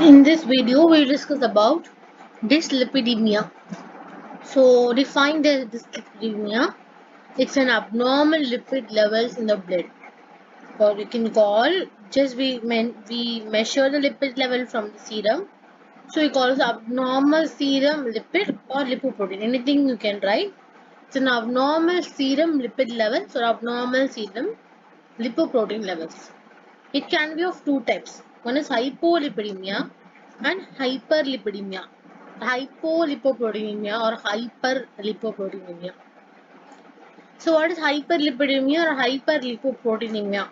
In this video, we discuss about dyslipidemia. So, define the dyslipidemia. It's an abnormal lipid levels in the blood, or you can call just we measure the lipid level from the serum. So, we call it abnormal serum lipid or lipoprotein. Anything you can write. It's an abnormal serum lipid levels or abnormal serum lipoprotein levels. It can be of two types. One is hypolipidemia and hyperlipidemia. Hypolipoproteinemia or hyperlipoproteinemia. So what is hyperlipidemia or hyperlipoproteinemia?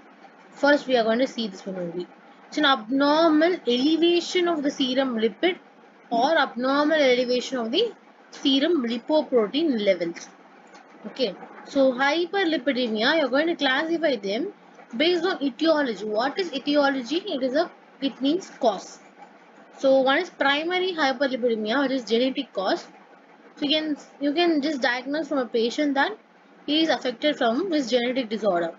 First we are going to see this one only. It's an abnormal elevation of the serum lipid or abnormal elevation of the serum lipoprotein levels. Okay, so hyperlipidemia, you're going to classify them based on etiology. What is etiology? It means cause. So one is primary hyperlipidemia, which is genetic cause. So you can just diagnose from a patient that he is affected from this genetic disorder.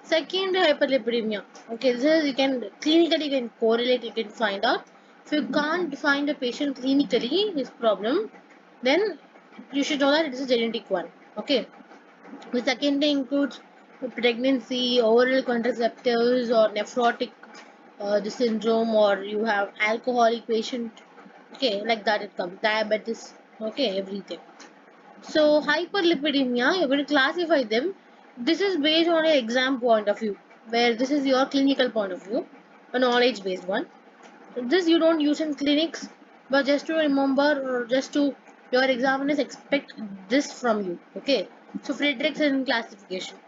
Secondary hyperlipidemia. Okay, this is you can clinically you can correlate, you can find out. If you can't find a patient clinically his problem, then you should know that it is a genetic one. Okay. The second thing includes pregnancy, oral contraceptives, or nephrotic the syndrome, or you have alcoholic patient. Okay, like that it comes. Diabetes. Okay, everything. So hyperlipidemia, you're going to classify them. This is based on an exam point of view, where this is your clinical point of view, a knowledge-based one. This you don't use in clinics, but just to remember or just to your examiners expect this from you. Okay. So Frederickson classification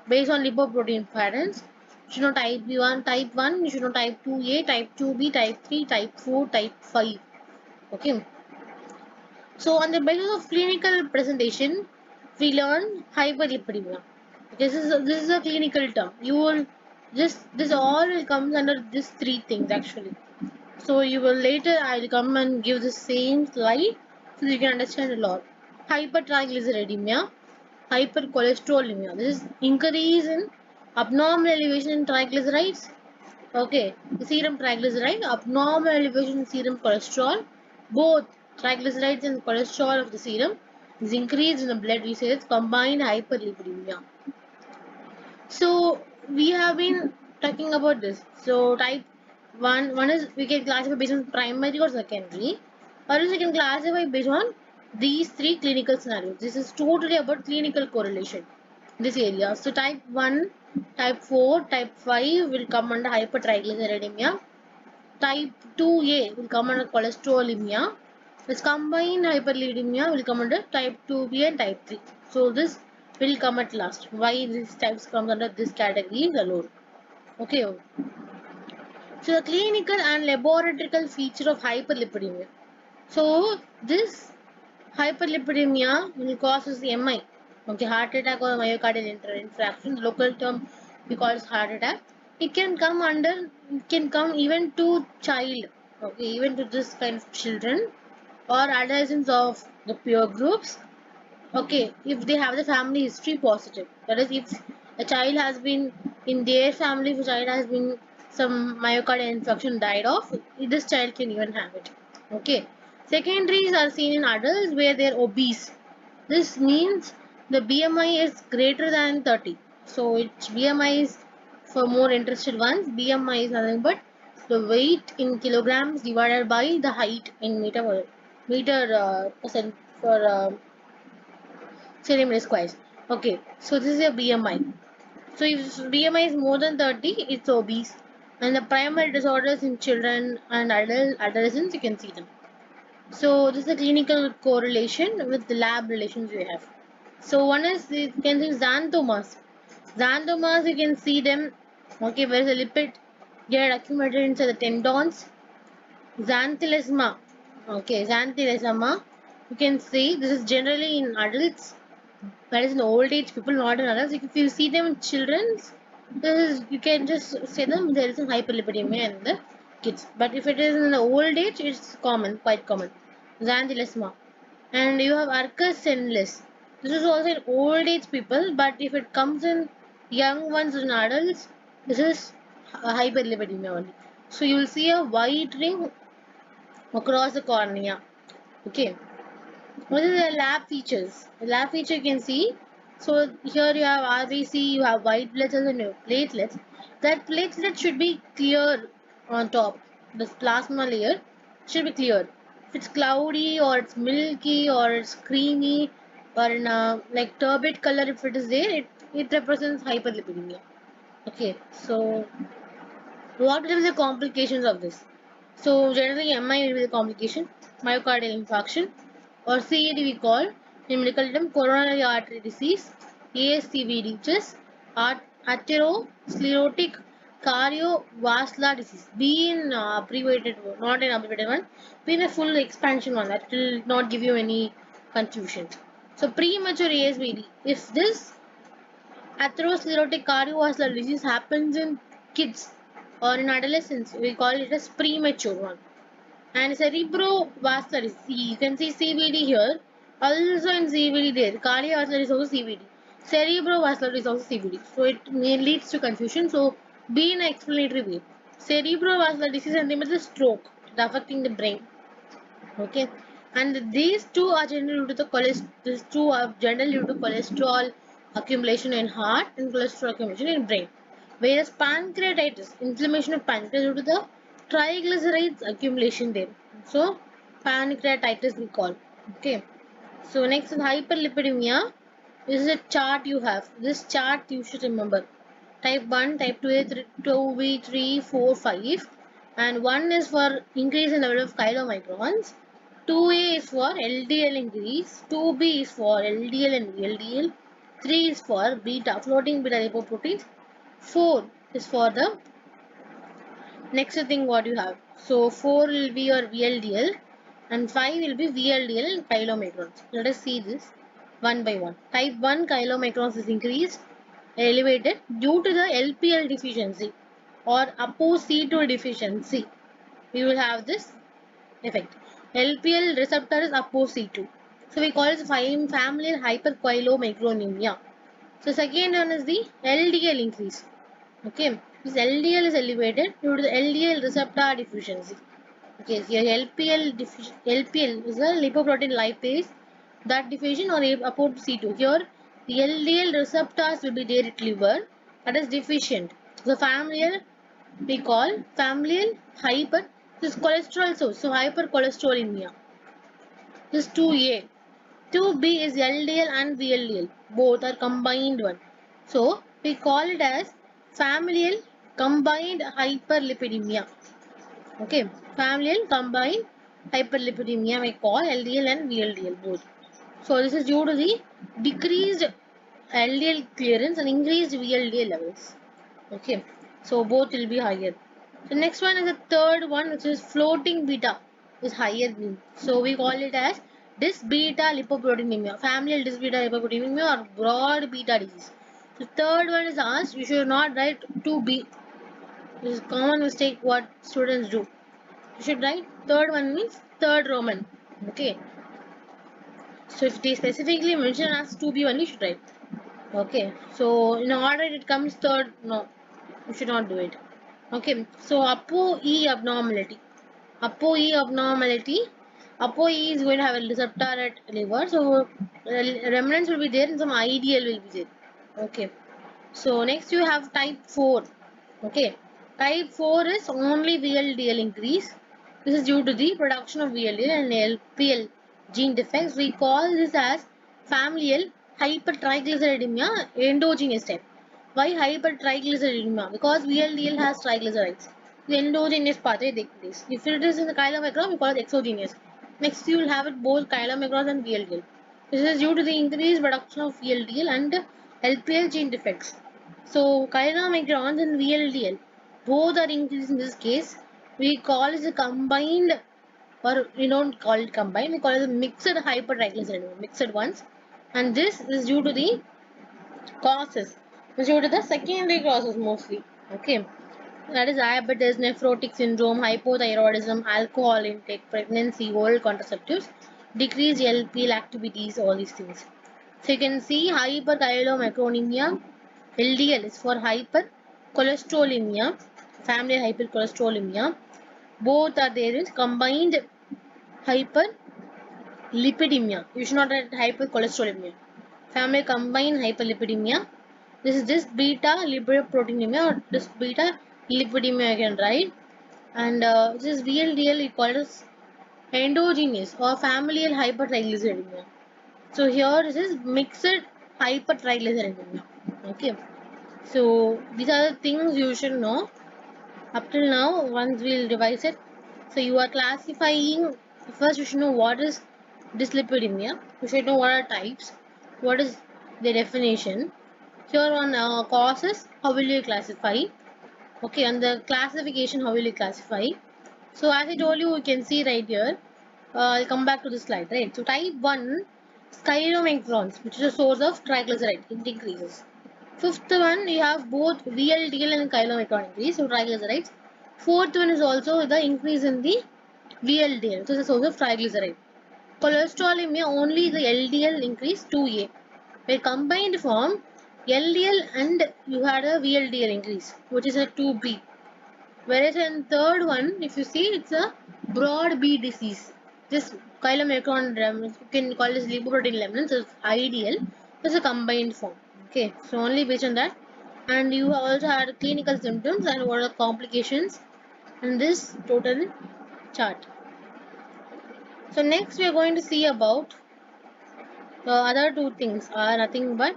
based on lipoprotein patterns. You should know type 1, type 1, you should know type 2A, type 2B, type 3, type 4, type 5. Okay. So on the basis of clinical presentation, we learn hyperlipidemia. This is a clinical term. You will just this all will comes under these three things actually. So you will later I'll come and give the same slide so you can understand a lot. Hypertriglyceridemia, hypercholesterolemia. This is increase in abnormal elevation in triglycerides. Okay, the serum triglyceride, abnormal elevation in serum cholesterol. Both triglycerides and cholesterol of the serum is increased in the blood. We say it's combined hyperlipidemia. So we have been talking about this. So type one is we can classify based on primary or secondary, or else we can classify based on these three clinical scenarios. This is totally about clinical correlation. This area. So type 1, type 4, type 5 will come under hypertriglyceridemia. Type 2A will come under cholesterolemia. This combined hyperlipidemia will come under type 2B and type 3. So this will come at last. Why these types come under this category alone. Okay. So the clinical and laboratory feature of hyperlipidemia. So this hyperlipidemia will cause MI. Okay, heart attack or myocardial infarction. Local term we call it heart attack. It can come even to child. Okay, even to this kind of children or adolescents of the peer groups. Okay, if they have the family history positive, that is, if a child has been in their family, if a child has been some myocardial infarction died off, this child can even have it. Okay, secondaries are seen in adults where they're obese. This means the BMI is greater than 30. So its BMI is for more interested ones. BMI is nothing but the weight in kilograms divided by the height in meter percent for centimeter squares. Okay, so this is your BMI. So if BMI is more than 30, it's obese. And the primary disorders in children and adolescents, you can see them. So this is a clinical correlation with the lab relations we have. So one is you can see xanthomas. Xanthomas you can see them. Okay, where the lipid get accumulated inside the tendons. Xanthelasma. Okay, xanthelasma. You can see this is generally in adults. That is in old age people, not in adults. If you see them in children, this is you can just say them there is a hyperlipidemia in the kids. But if it is in the old age, it's common, quite common. Xanthelasma. And you have Arcus senilus. This is also in old age people, but if it comes in young ones and adults, this is hyperlipidemia only. So you will see a white ring across the cornea. Okay. What are the lab features? The lab feature you can see. So here you have RBC, you have white blood cells and your platelets. That platelet should be clear on top. The plasma layer should be clear. If it's cloudy or it's milky or it's creamy or in a like turbid color, if it is there, it represents hyperlipidemia. Okay, so what will be the complications of this? So generally MI will be the complication, myocardial infarction, or CAD we call in medical term coronary artery disease, ASCVD, which is atherosclerotic cardiovascular disease. Be in abbreviated one, not an abbreviated one. Be in a full expansion one that will not give you any confusion. So premature ASVD. If this atherosclerotic cardiovascular disease happens in kids or in adolescents, we call it as premature one. And cerebrovascular disease, you can see CVD here. Also in CVD there, cardiovascular is also CVD. Cerebrovascular is also CVD. So it may leads to confusion. So be in an explanatory way. Cerebrovascular disease and then the stroke, affecting the brain. Okay, and these two are generally due to the these two are generally due to cholesterol accumulation in heart and cholesterol accumulation in brain. Whereas pancreatitis, inflammation of pancreas due to the triglycerides accumulation there. So pancreatitis we call. Okay. So next is hyperlipidemia. This is a chart you have. This chart you should remember. Type 1, type 2A, 2B, 3, 4, 5. And 1 is for increase in level of chylomicrons. 2A is for LDL increase. 2B is for LDL and VLDL. 3 is for beta, floating beta lipoproteins. 4 is for the next thing what you have. So 4 will be your VLDL and 5 will be VLDL and chylomicrons. Let us see this one by one. Type 1 chylomicrons is increased, elevated due to the LPL deficiency or ApoC2 deficiency. We will have this effect. LPL receptor is ApoC2. So we call it familial hyperchylomicronemia. So second one is the LDL increase. Okay, this LDL is elevated due to the LDL receptor deficiency. Okay, here LPL is a lipoprotein lipase that deficient or about C2. Here the LDL receptors will be there at liver that is deficient. So familial we call familial hyper. This is cholesterol source, so hypercholesterolemia. This 2A. 2B is LDL and VLDL. Both are combined one. So we call it as familial combined hyperlipidemia. Okay, familial combined hyperlipidemia we call LDL and VLDL both. So this is due to the decreased LDL clearance and increased VLDL levels. Okay, so both will be higher. The next one is the third one, which is floating beta is higher. So we call it as dis beta lipoproteinemia, familial dis beta lipoproteinemia or broad beta disease. The third one is asked, you should not write 2B. This is common mistake what students do. You should write third one means third Roman. Okay. So if they specifically mention as 2B only, you should write. Okay. So in order it comes third, no, you should not do it. Okay. So ApoE abnormality. ApoE abnormality. ApoE is going to have a receptor at liver. So remnants will be there and some IDL will be there. Okay. So next you have type 4. Okay. Type 4 is only VLDL increase. This is due to the production of VLDL and LPL gene defects. We call this as familial hypertriglyceridemia endogenous type. Why hypertriglyceridemia? Because VLDL has triglycerides. The endogenous pathway takes place. If it is in the chylomicron, we call it exogenous. Next, you will have it both chylomicrons and VLDL. This is due to the increased production of VLDL and LPL gene defects. So, chylomicrons and VLDL both are increased in this case. We call it a combined, or we don't call it combined, we call it a mixed hypertriglyceridemia, mixed ones. And this is due to the causes, it's due to the secondary causes mostly. Okay, that is diabetes, nephrotic syndrome, hypothyroidism, alcohol intake, pregnancy, oral contraceptives, decreased LPL activities, all these things. So you can see hyperchylomicronemia, LDL is for hypercholesterolemia, family hypercholesterolemia. Both are there in combined hyperlipidemia. You should not write hypercholesterolemia. Family combined hyperlipidemia. This is just beta lipoproteinemia or this beta lipidemia again, right? And this is VLDL we call as endogenous or familial hypertriglyceridemia. So here this is mixed hypertriglyceridemia. Okay. So these are the things you should know up till now. Once we'll revise it. So you are classifying. First, you should know what is dyslipidemia. You should know what are types. What is the definition. Here on causes, how will you classify? Okay, on the classification, how will you classify? So as I told you, you can see right here. I'll come back to the slide, right? So type 1, chylomicrons, which is a source of triglyceride, it decreases. Fifth one, you have both VLDL and chylomicron increase, so triglycerides. Fourth one is also the increase in the VLDL, so it's a source of triglyceride. Cholesterolemia, only the LDL increase 2A. Where combined form, LDL and you had a VLDL increase, which is a 2B. Whereas in third one, if you see, it's a broad B disease. This chylomicron, you can call this lipoprotein remnants, is ideal. It's a combined form. Okay, so only based on that. And you also had clinical symptoms and what are complications in this total chart. So next we are going to see about the other two things are nothing but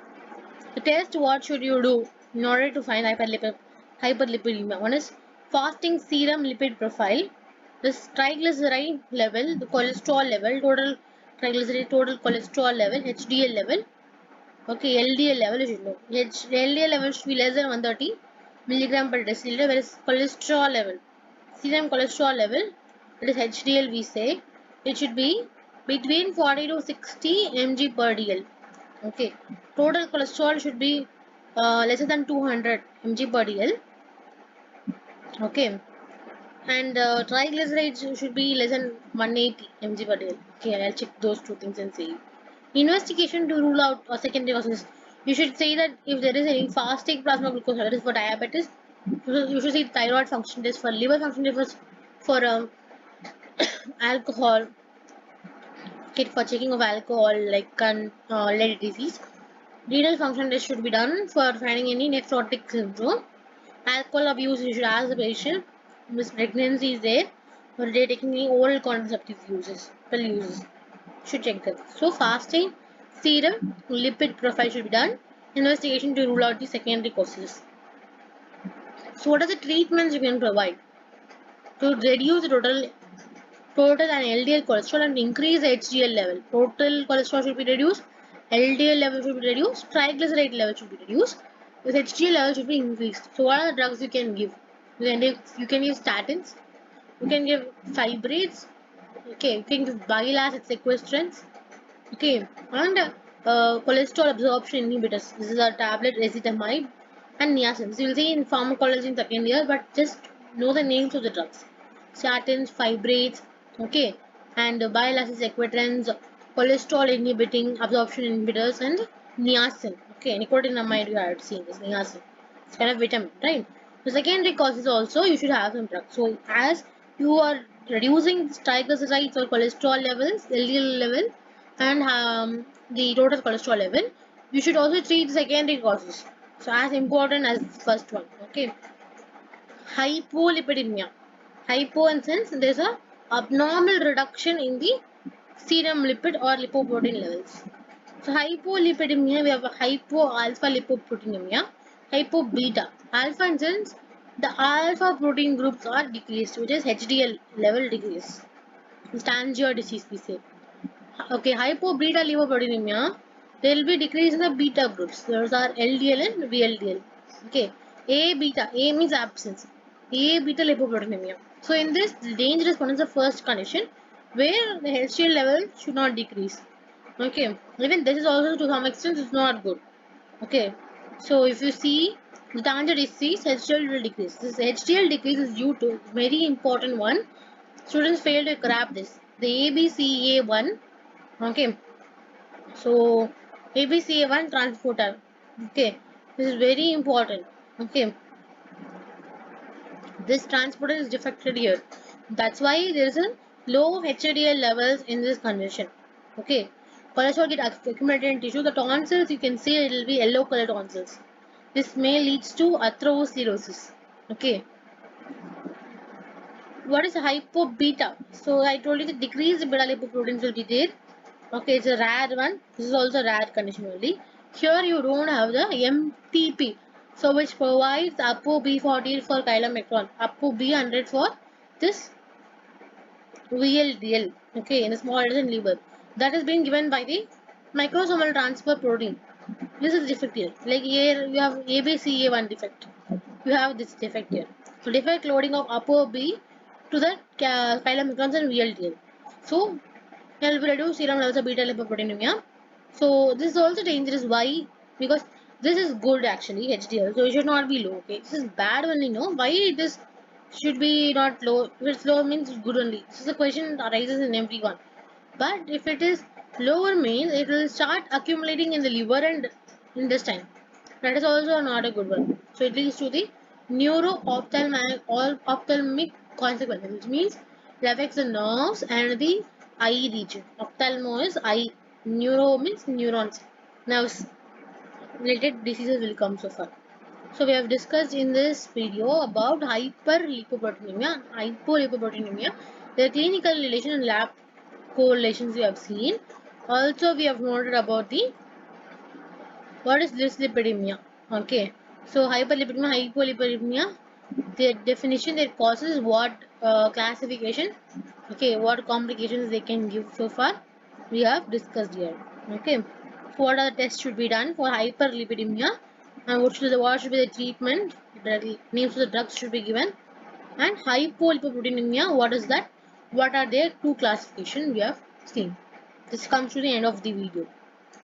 the test. What should you do in order to find hyperlipidemia? One is fasting serum lipid profile, this triglyceride level, the cholesterol level, total triglyceride, total cholesterol level, HDL level. Okay, LDL level you should know. LDL level should be less than 130 milligram per deciliter, whereas cholesterol level, serum cholesterol level, that is HDL we say, it should be between 40 to 60 mg per dl. Okay, total cholesterol should be lesser than 200 mg per dl. Okay, and triglycerides should be less than 180 mg per dl. Okay, I'll check those two things and see. Investigation to rule out secondary causes. You should say that if there is any fasting plasma glucose level for diabetes, you should see thyroid function test for liver function test for alcohol, kit for checking of alcohol like lead disease. Renal function test should be done for finding any nephrotic syndrome. Alcohol abuse, you should ask the patient if pregnancy is there or they taking any oral contraceptive uses, pill uses. Should check that. So fasting, serum, lipid profile should be done. Investigation to rule out the secondary causes. So what are the treatments you can provide to reduce the total and LDL cholesterol and increase the HDL level? Total cholesterol should be reduced, LDL level should be reduced, triglyceride level should be reduced, the HDL level should be increased. So what are the drugs you can give? You can give statins, you can give fibrates, okay, you can give bile acid sequestrants, okay, and cholesterol absorption inhibitors. This is a tablet, ezetimibe and niacin. So you'll see in pharmacology in second year, but just know the names of the drugs. Statins, fibrates, okay, and bile acid sequestrants, cholesterol inhibiting absorption inhibitors, and niacin. Okay, nicotinamide you have seen this niacin. It's kind of vitamin, right? The secondary causes also you should have some drugs. So as you are reducing triglycerides or cholesterol levels, LDL level, and the total cholesterol level, you should also treat the secondary causes. So as important as the first one. Okay, hypolipidemia. Hypo in sense there's a abnormal reduction in the serum lipid or lipoprotein levels. So hypolipidemia, we have a hypo alpha lipoproteinemia, hypo beta. Alpha in sense the alpha protein groups are decreased, which is HDL level decrease. Stangier disease we say. Okay, hypo beta lipoproteinemia, there will be decrease in the beta groups. Those are LDL and VLDL. Okay, A beta, A means absence. A beta lipoproteinemia. So in this, the dangerous one is the first condition where the HDL level should not decrease. Okay, even this is also to some extent is not good. Okay, so if you see the danger disease, HDL will decrease. This HDL decrease is due to very important one. Students fail to grab this. The ABCA1. Okay, so ABCA1 transporter. Okay, this is very important. Okay, this transporter is defected here. That's why there is a low HDL levels in this condition. Okay, cholesterol get accumulated in tissue. The tonsils, you can see it will be yellow color tonsils. This may leads to atherosclerosis. Okay, what is hypobeta? So I told you the decreased beta lipoproteins will be there. Okay, it's a rare one. This is also a rare condition only. Here you don't have the MTP, so which provides ApoB40 for chylomicron, ApoB100 for this VLDL. Okay, in the small intestine liver. That is being given by the microsomal transfer protein. This is defect here. Like here you have ABCA1 defect. You have this defect here. So defect loading of ApoB to the chylomicrons and VLDL. So help reduce serum levels of beta lipoproteinemia. So this is also dangerous. Why? Because this is good actually HDL, so it should not be low. Okay, this is bad only. No, why this should be not low? If it's low means it's good only. This is a question that arises in everyone. But if it is lower means it will start accumulating in the liver and intestine. That is also not a good one. So it leads to the ophthalmic consequences, which means it affects the nerves and the eye region. Ophthalmo is eye, neuro means neurons, nerves related diseases will come so far. So we have discussed in this video about hyperlipoproteinemia, hypolipoproteinemia, the clinical relation and lab correlations we have seen. Also we have noted about the what is dyslipidemia. Okay, so hyperlipidemia, hypolipidemia, their definition, their causes, what classification, okay, what complications they can give so far we have discussed here. Okay, so what are the tests should be done for hyperlipidemia, and what should be the treatment, the names of the drugs should be given, and hypolipoproteinemia, what is that, what are their two classification we have seen. This comes to the end of the video.